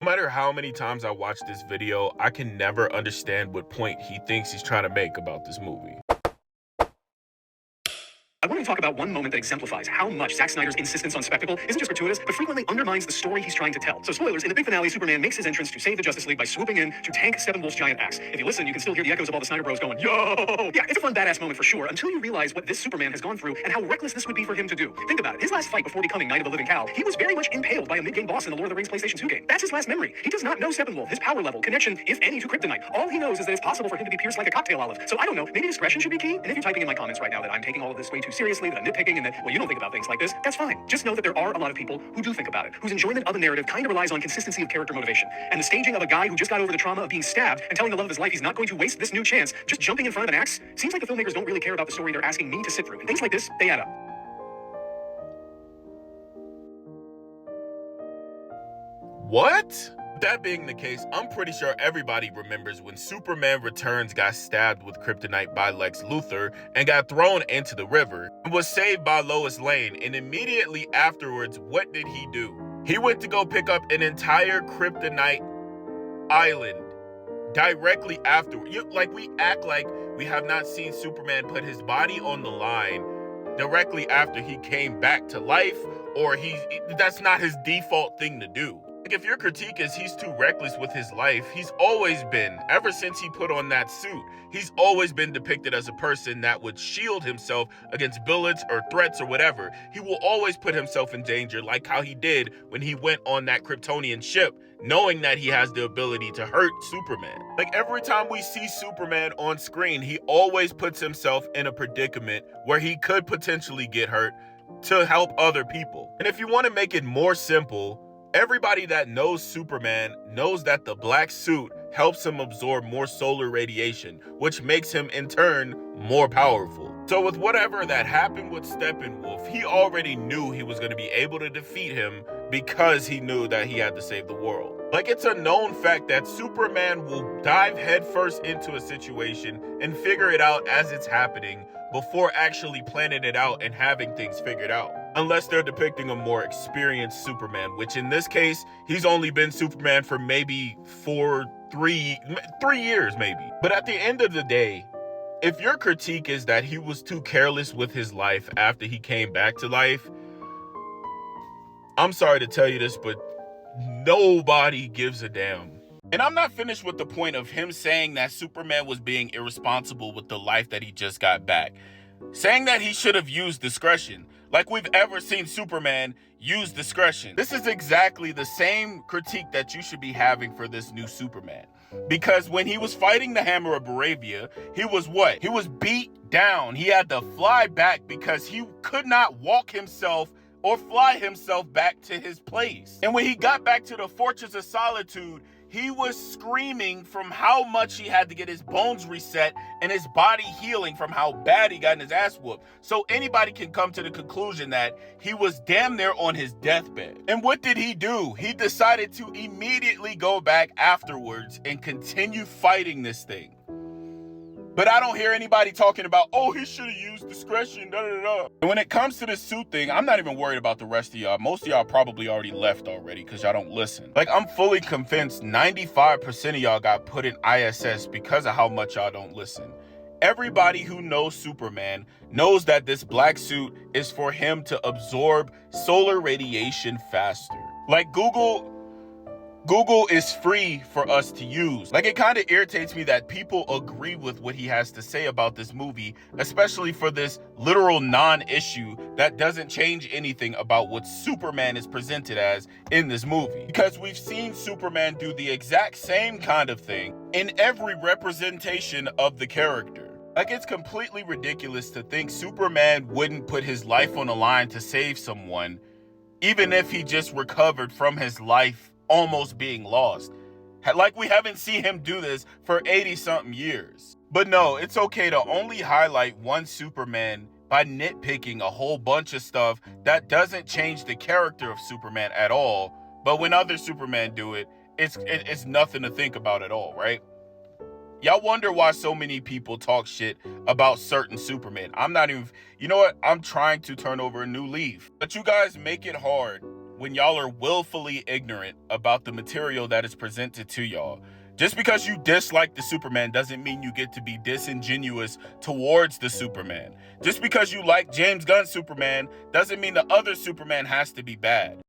No matter how many times I watch this video, I can never understand what point he thinks he's trying to make about this movie. I want to talk about one moment that exemplifies how much Zack Snyder's insistence on spectacle isn't just gratuitous, but frequently undermines the story he's trying to tell. So spoilers, in the big finale, Superman makes his entrance to save the Justice League by swooping in to tank Steppenwolf's giant axe. If you listen, you can still hear the echoes of all the Snyder bros going, yo! Yeah, it's a fun badass moment for sure, until you realize what this Superman has gone through and how reckless this would be for him to do. Think about it, his last fight before becoming Knight of the Living Cow, he was very much impaled by a mid-game boss in the Lord of the Rings PlayStation 2 game. That's his last memory. He does not know Steppenwolf, his power level, connection, if any, to Kryptonite. All he knows is that it's possible for him to be pierced like a cocktail olive. So I don't know, maybe discretion should be key? And if you're typing in my comments right now that I'm taking all of this way too seriously, that I'm nitpicking, and that, well, you don't think about things like this, that's fine. Just know that there are a lot of people who do think about it, whose enjoyment of a narrative kind of relies on consistency of character motivation. And the staging of a guy who just got over the trauma of being stabbed and telling the love of his life he's not going to waste this new chance just jumping in front of an axe seems like the filmmakers don't really care about the story they're asking me to sit through. And things like this, they add up. What? That being the case, I'm pretty sure everybody remembers when Superman Returns got stabbed with kryptonite by Lex Luthor and got thrown into the river and was saved by Lois Lane, and immediately afterwards, what did he do? He went to go pick up an entire kryptonite island directly afterward. We act like we have not seen Superman put his body on the line directly after he came back to life, or that's not his default thing to do. If your critique is he's too reckless with his life, he's always been, ever since he put on that suit, he's always been depicted as a person that would shield himself against bullets or threats or whatever. He will always put himself in danger, like how he did when he went on that Kryptonian ship, knowing that he has the ability to hurt Superman. Like, every time we see Superman on screen, he always puts himself in a predicament where he could potentially get hurt to help other people. And if you want to make it more simple, everybody that knows Superman knows that the black suit helps him absorb more solar radiation, which makes him in turn more powerful. So with whatever that happened with Steppenwolf, he already knew he was going to be able to defeat him because he knew that he had to save the world. Like, it's a known fact that Superman will dive headfirst into a situation and figure it out as it's happening before actually planning it out and having things figured out. Unless they're depicting a more experienced Superman, which in this case, he's only been Superman for maybe 3 years maybe. But at the end of the day, if your critique is that he was too careless with his life after he came back to life, I'm sorry to tell you this, but nobody gives a damn. And I'm not finished with the point of him saying that Superman was being irresponsible with the life that he just got back. Saying that he should have used discretion, like we've ever seen Superman use discretion. This is exactly the same critique that you should be having for this new Superman. Because when he was fighting the Hammer of Baravia, he was what? He was beat down. He had to fly back because he could not walk himself or fly himself back to his place. And when he got back to the Fortress of Solitude, he was screaming from how much he had to get his bones reset and his body healing from how bad he got in his ass whooped. So anybody can come to the conclusion that he was damn near on his deathbed. And what did he do? He decided to immediately go back afterwards and continue fighting this thing. But I don't hear anybody talking about, oh, he should have used discretion, da-da-da. And when it comes to the suit thing, I'm not even worried about the rest of y'all. Most of y'all probably already left already because y'all don't listen. Like, I'm fully convinced 95% of y'all got put in ISS because of how much y'all don't listen. Everybody who knows Superman knows that this black suit is for him to absorb solar radiation faster. Like, Google is free for us to use. Like, it kind of irritates me that people agree with what he has to say about this movie, especially for this literal non-issue that doesn't change anything about what Superman is presented as in this movie. Because we've seen Superman do the exact same kind of thing in every representation of the character. Like, it's completely ridiculous to think Superman wouldn't put his life on the line to save someone, even if he just recovered from his life almost being lost. Like, we haven't seen him do this for 80-something years. But no, it's okay to only highlight one Superman by nitpicking a whole bunch of stuff that doesn't change the character of Superman at all. But when other Superman do it, it's nothing to think about at all, right? Y'all wonder why so many people talk shit about certain Superman. I'm not even, you know what? I'm trying to turn over a new leaf. But you guys make it hard when y'all are willfully ignorant about the material that is presented to y'all. Just because you dislike the Superman doesn't mean you get to be disingenuous towards the Superman. Just because you like James Gunn's Superman doesn't mean the other Superman has to be bad.